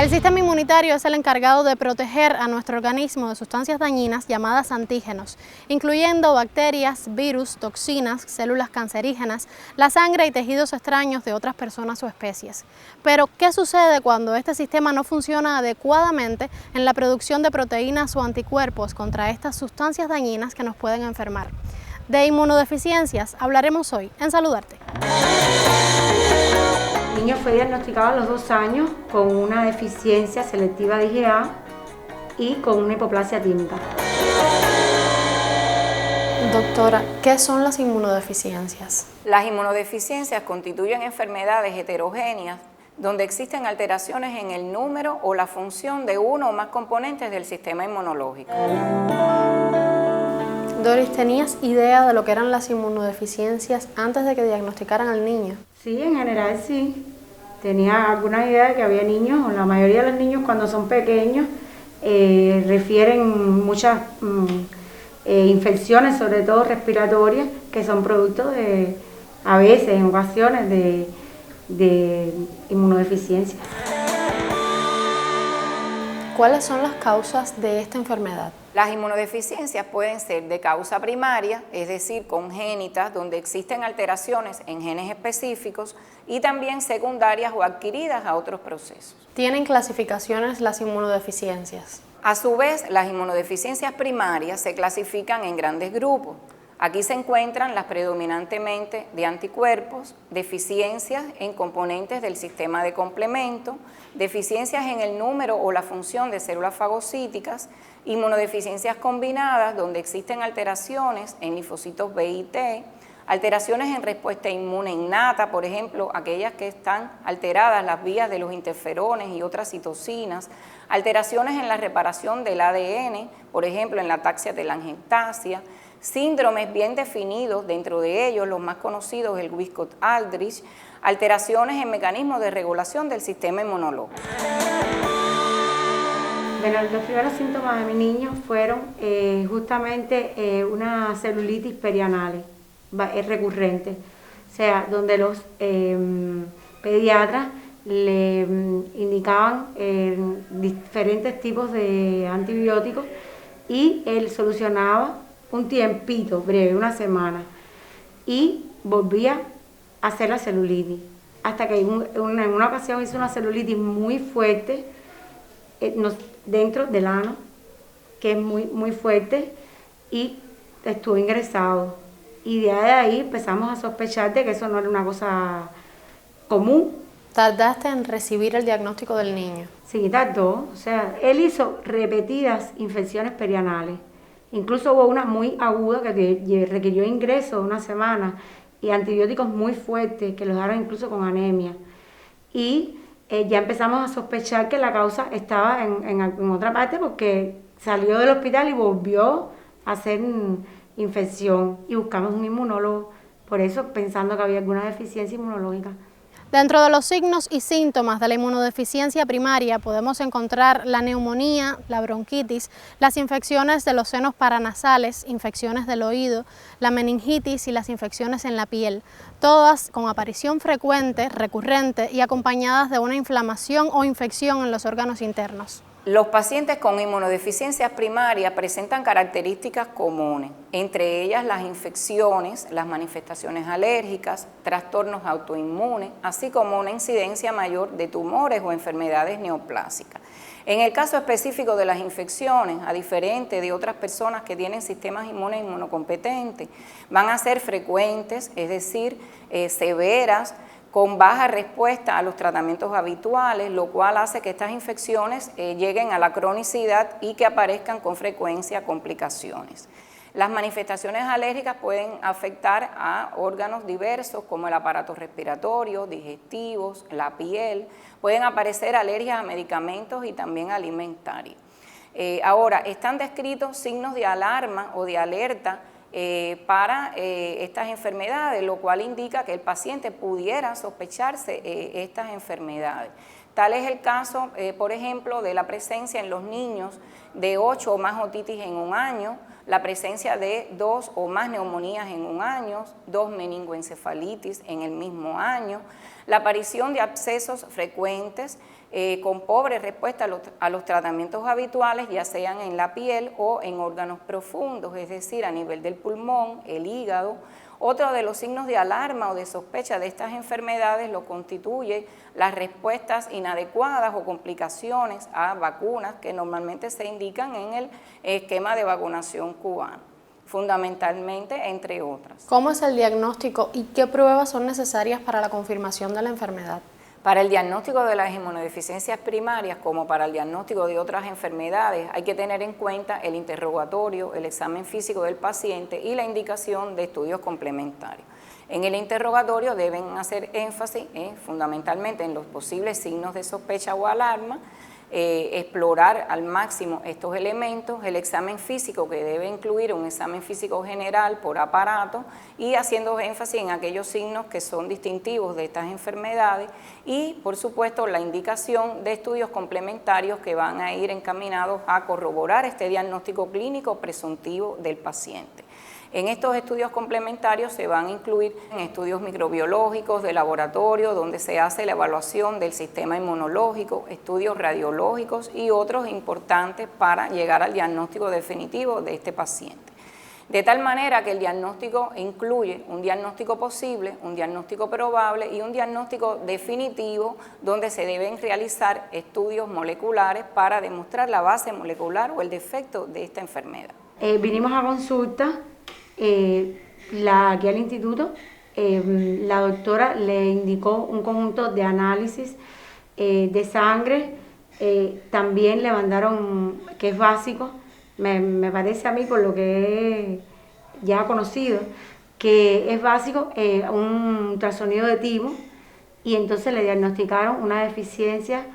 El sistema inmunitario es el encargado de proteger a nuestro organismo de sustancias dañinas llamadas antígenos, incluyendo bacterias, virus, toxinas, células cancerígenas, la sangre y tejidos extraños de otras personas o especies. Pero, ¿qué sucede cuando este sistema no funciona adecuadamente en la producción de proteínas o anticuerpos contra estas sustancias dañinas que nos pueden enfermar? De inmunodeficiencias hablaremos hoy en Saludarte. El niño fue diagnosticado a los 2 años con una deficiencia selectiva de IgA y con una hipoplasia tímica. Doctora, ¿qué son las inmunodeficiencias? Las inmunodeficiencias constituyen enfermedades heterogéneas donde existen alteraciones en el número o la función de uno o más componentes del sistema inmunológico. Doris, ¿tenías idea de lo que eran las inmunodeficiencias antes de que diagnosticaran al niño? Sí, en general sí. Tenía alguna idea de que había niños, o la mayoría de los niños cuando son pequeños refieren muchas infecciones, sobre todo respiratorias, que son producto de, a veces, en ocasiones, de inmunodeficiencia. ¿Cuáles son las causas de esta enfermedad? Las inmunodeficiencias pueden ser de causa primaria, es decir, congénitas, donde existen alteraciones en genes específicos, y también secundarias o adquiridas a otros procesos. ¿Tienen clasificaciones las inmunodeficiencias? A su vez, las inmunodeficiencias primarias se clasifican en grandes grupos. Aquí se encuentran las predominantemente de anticuerpos, deficiencias en componentes del sistema de complemento, deficiencias en el número o la función de células fagocíticas, inmunodeficiencias combinadas donde existen alteraciones en linfocitos B y T, alteraciones en respuesta inmune innata, por ejemplo, aquellas que están alteradas las vías de los interferones y otras citocinas, alteraciones en la reparación del ADN, por ejemplo, en la ataxia telangiectasia, síndromes bien definidos, dentro de ellos los más conocidos, el Wiskott-Aldrich, alteraciones en mecanismos de regulación del sistema inmunológico. Bueno, los primeros síntomas de mi niño fueron justamente una celulitis perianal, es recurrente, o sea, donde los pediatras le indicaban diferentes tipos de antibióticos y él solucionaba un tiempito breve, una semana, y volvía a hacer la celulitis, hasta que en una ocasión hizo una celulitis muy fuerte dentro del ano, que es muy fuerte, y estuvo ingresado. Y de ahí empezamos a sospechar de que eso no era una cosa común. ¿Tardaste en recibir el diagnóstico del niño? Sí, tardó. O sea, él hizo repetidas infecciones perianales. Incluso hubo una muy aguda que requirió ingreso de una semana y antibióticos muy fuertes que lo dejaron incluso con anemia. Y ya empezamos a sospechar que la causa estaba en otra parte porque salió del hospital y volvió a hacer infección y buscamos un inmunólogo, por eso pensando que había alguna deficiencia inmunológica. Dentro de los signos y síntomas de la inmunodeficiencia primaria podemos encontrar la neumonía, la bronquitis, las infecciones de los senos paranasales, infecciones del oído, la meningitis y las infecciones en la piel, todas con aparición frecuente, recurrente y acompañadas de una inflamación o infección en los órganos internos. Los pacientes con inmunodeficiencias primarias presentan características comunes, entre ellas las infecciones, las manifestaciones alérgicas, trastornos autoinmunes, así como una incidencia mayor de tumores o enfermedades neoplásicas. En el caso específico de las infecciones, a diferencia de otras personas que tienen sistemas inmunes inmunocompetentes, van a ser frecuentes, es decir, severas, con baja respuesta a los tratamientos habituales, lo cual hace que estas infecciones lleguen a la cronicidad y que aparezcan con frecuencia complicaciones. Las manifestaciones alérgicas pueden afectar a órganos diversos como el aparato respiratorio, digestivos, la piel, pueden aparecer alergias a medicamentos y también alimentarios. Ahora, están descritos signos de alarma o de alerta para estas enfermedades, lo cual indica que el paciente pudiera sospecharse estas enfermedades. Tal es el caso, por ejemplo, de la presencia en los niños de 8 o más otitis en un año, la presencia de 2 o más neumonías en un año, 2 meningoencefalitis en el mismo año, la aparición de abscesos frecuentes con pobre respuesta a los tratamientos habituales, ya sean en la piel o en órganos profundos, es decir, a nivel del pulmón, el hígado. Otro de los signos de alarma o de sospecha de estas enfermedades lo constituye las respuestas inadecuadas o complicaciones a vacunas que normalmente se indican en el esquema de vacunación cubano, fundamentalmente entre otras. ¿Cómo es el diagnóstico y qué pruebas son necesarias para la confirmación de la enfermedad? Para el diagnóstico de las inmunodeficiencias primarias, como para el diagnóstico de otras enfermedades, hay que tener en cuenta el interrogatorio, el examen físico del paciente y la indicación de estudios complementarios. En el interrogatorio deben hacer énfasis fundamentalmente en los posibles signos de sospecha o alarma, explorar al máximo estos elementos, el examen físico que debe incluir un examen físico general por aparato y haciendo énfasis en aquellos signos que son distintivos de estas enfermedades y por supuesto la indicación de estudios complementarios que van a ir encaminados a corroborar este diagnóstico clínico presuntivo del paciente. En estos estudios complementarios se van a incluir estudios microbiológicos de laboratorio, donde se hace la evaluación del sistema inmunológico, estudios radiológicos y otros importantes para llegar al diagnóstico definitivo de este paciente. De tal manera que el diagnóstico incluye un diagnóstico posible, un diagnóstico probable y un diagnóstico definitivo, donde se deben realizar estudios moleculares para demostrar la base molecular o el defecto de esta enfermedad. Vinimos a consulta. Aquí al instituto, la doctora le indicó un conjunto de análisis de sangre, también le mandaron, que es básico, me parece a mí por lo que he ya conocido, que es básico un ultrasonido de timo y entonces le diagnosticaron una deficiencia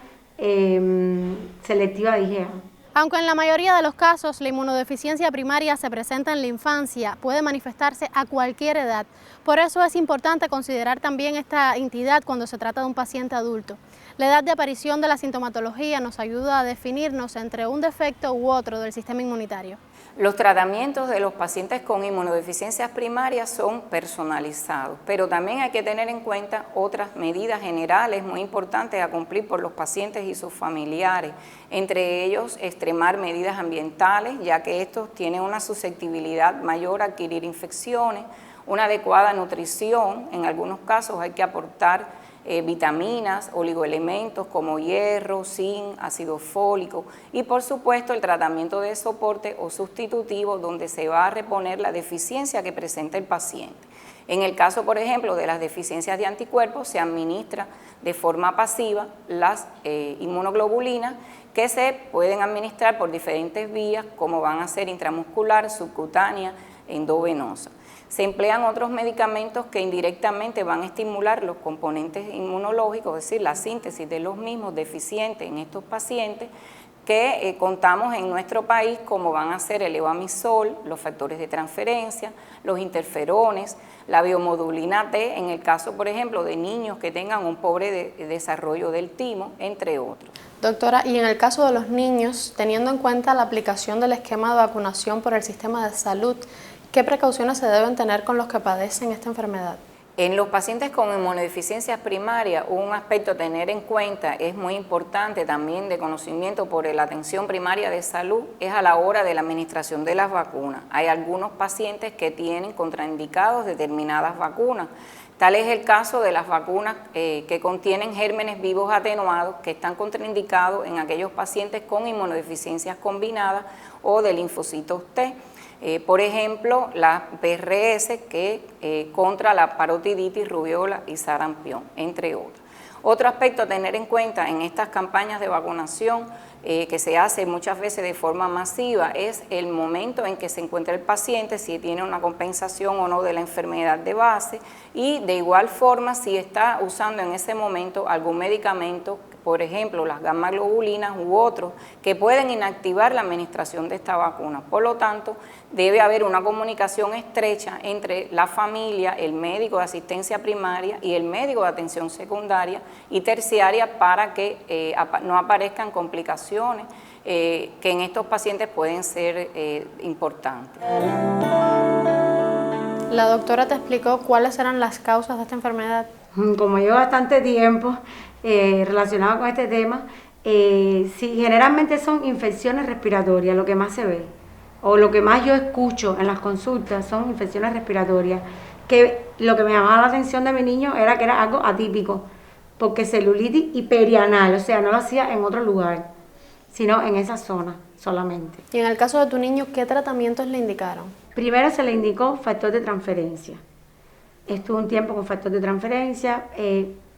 selectiva de IgA. Aunque en la mayoría de los casos la inmunodeficiencia primaria se presenta en la infancia, puede manifestarse a cualquier edad. Por eso es importante considerar también esta entidad cuando se trata de un paciente adulto. La edad de aparición de la sintomatología nos ayuda a definirnos entre un defecto u otro del sistema inmunitario. Los tratamientos de los pacientes con inmunodeficiencias primarias son personalizados, pero también hay que tener en cuenta otras medidas generales muy importantes a cumplir por los pacientes y sus familiares, entre ellos extremar medidas ambientales, ya que estos tienen una susceptibilidad mayor a adquirir infecciones, una adecuada nutrición, en algunos casos hay que aportar vitaminas, oligoelementos como hierro, zinc, ácido fólico y por supuesto el tratamiento de soporte o sustitutivo donde se va a reponer la deficiencia que presenta el paciente. En el caso, por ejemplo, de las deficiencias de anticuerpos se administra de forma pasiva las inmunoglobulinas que se pueden administrar por diferentes vías como van a ser intramuscular, subcutánea, endovenosa. Se emplean otros medicamentos que indirectamente van a estimular los componentes inmunológicos, es decir, la síntesis de los mismos deficientes en estos pacientes que contamos en nuestro país, como van a ser el levamisol, los factores de transferencia, los interferones, la biomodulina T, en el caso, por ejemplo, de niños que tengan un pobre desarrollo del timo, entre otros. Doctora, y en el caso de los niños, teniendo en cuenta la aplicación del esquema de vacunación por el sistema de salud, ¿qué precauciones se deben tener con los que padecen esta enfermedad? En los pacientes con inmunodeficiencias primarias, un aspecto a tener en cuenta es muy importante también de conocimiento por la atención primaria de salud, es a la hora de la administración de las vacunas. Hay algunos pacientes que tienen contraindicados determinadas vacunas. Tal es el caso de las vacunas que contienen gérmenes vivos atenuados que están contraindicados en aquellos pacientes con inmunodeficiencias combinadas o de linfocitos T. Por ejemplo, la PRS que contra la parotiditis, rubiola y sarampión, entre otros. Otro aspecto a tener en cuenta en estas campañas de vacunación que se hace muchas veces de forma masiva es el momento en que se encuentra el paciente, si tiene una compensación o no de la enfermedad de base y de igual forma si está usando en ese momento algún medicamento, por ejemplo las gamma globulinas u otros que pueden inactivar la administración de esta vacuna. Por lo tanto, debe haber una comunicación estrecha entre la familia, el médico de asistencia primaria y el médico de atención secundaria y terciaria para que no aparezcan complicaciones que en estos pacientes pueden ser importantes. La doctora te explicó cuáles eran las causas de esta enfermedad. Como llevo bastante tiempo, relacionado con este tema, sí, generalmente son infecciones respiratorias, lo que más se ve, o lo que más yo escucho en las consultas son infecciones respiratorias, que lo que me llamaba la atención de mi niño era que era algo atípico, porque celulitis hiperianal, o sea, no lo hacía en otro lugar, sino en esa zona solamente. Y en el caso de tu niño, ¿qué tratamientos le indicaron? Primero se le indicó factor de transferencia. Estuvo un tiempo con factor de transferencia.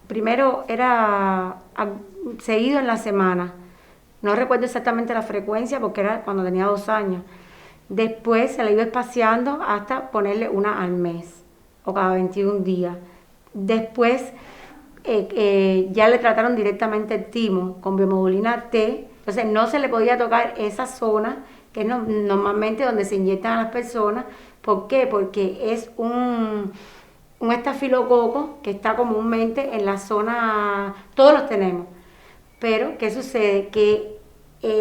Primero era seguido en la semana. No recuerdo exactamente la frecuencia porque era cuando tenía 2 años. Después se la iba espaciando hasta ponerle una al mes o cada 21 días. Después ya le trataron directamente el timo con biomodulina T. Entonces no se le podía tocar esa zona que es normalmente donde se inyectan a las personas. ¿Por qué? Porque es un estafilococo que está comúnmente en la zona, todos los tenemos, pero ¿qué sucede? Que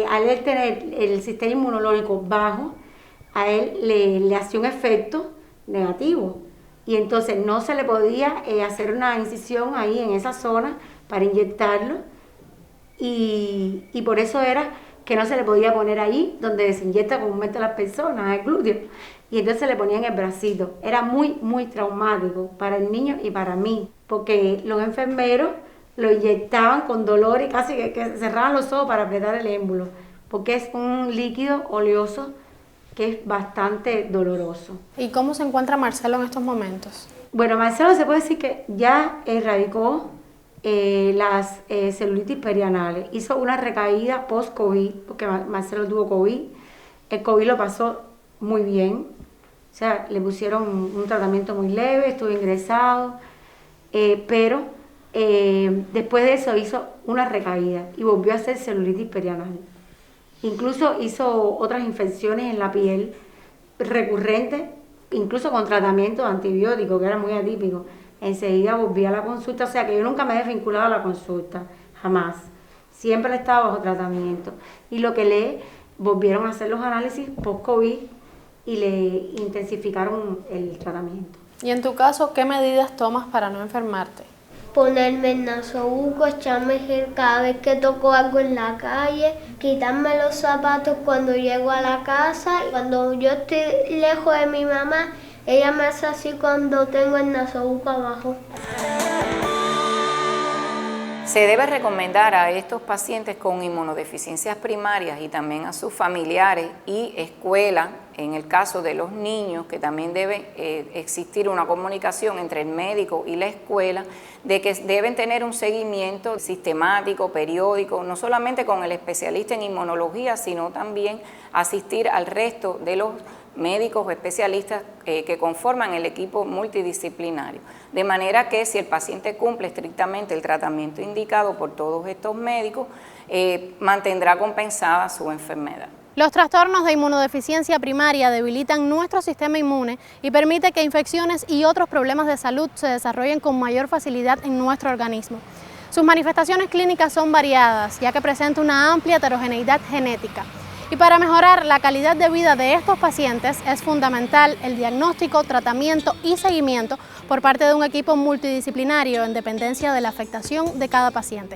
al él tener el sistema inmunológico bajo, a él le hacía un efecto negativo y entonces no se le podía hacer una incisión ahí en esa zona para inyectarlo y por eso era que no se le podía poner ahí donde se inyecta comúnmente a las personas, el glúteo. Y entonces se le ponía en el bracito. Era muy, muy traumático para el niño y para mí, porque los enfermeros lo inyectaban con dolor y casi que cerraban los ojos para apretar el émbulo, porque es un líquido oleoso que es bastante doloroso. ¿Y cómo se encuentra Marcelo en estos momentos? Bueno, Marcelo se puede decir que ya erradicó las celulitis perianales. Hizo una recaída post-COVID, porque Marcelo tuvo COVID. El COVID lo pasó muy bien. O sea, le pusieron un tratamiento muy leve, estuvo ingresado, pero después de eso hizo una recaída y volvió a hacer celulitis perianal. Incluso hizo otras infecciones en la piel recurrentes, incluso con tratamiento de antibiótico, que era muy atípico. Enseguida volví a la consulta, o sea que yo nunca me he desvinculado a la consulta, jamás. Siempre he estado bajo tratamiento. Y lo que le volvieron a hacer los análisis post-COVID y le intensificaron el tratamiento. Y en tu caso, ¿qué medidas tomas para no enfermarte? Ponerme el nasobuco, echarme gel cada vez que toco algo en la calle, quitarme los zapatos cuando llego a la casa. Cuando yo estoy lejos de mi mamá, ella me hace así cuando tengo el nasobuco abajo. Se debe recomendar a estos pacientes con inmunodeficiencias primarias y también a sus familiares y escuela, en el caso de los niños, que también debe existir una comunicación entre el médico y la escuela, de que deben tener un seguimiento sistemático, periódico, no solamente con el especialista en inmunología, sino también asistir al resto de los médicos o especialistas que conforman el equipo multidisciplinario. De manera que si el paciente cumple estrictamente el tratamiento indicado por todos estos médicos, mantendrá compensada su enfermedad. Los trastornos de inmunodeficiencia primaria debilitan nuestro sistema inmune y permite que infecciones y otros problemas de salud se desarrollen con mayor facilidad en nuestro organismo. Sus manifestaciones clínicas son variadas, ya que presenta una amplia heterogeneidad genética. Y para mejorar la calidad de vida de estos pacientes es fundamental el diagnóstico, tratamiento y seguimiento por parte de un equipo multidisciplinario en dependencia de la afectación de cada paciente.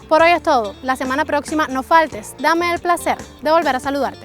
Por hoy es todo. La semana próxima no faltes. Dame el placer de volver a saludarte.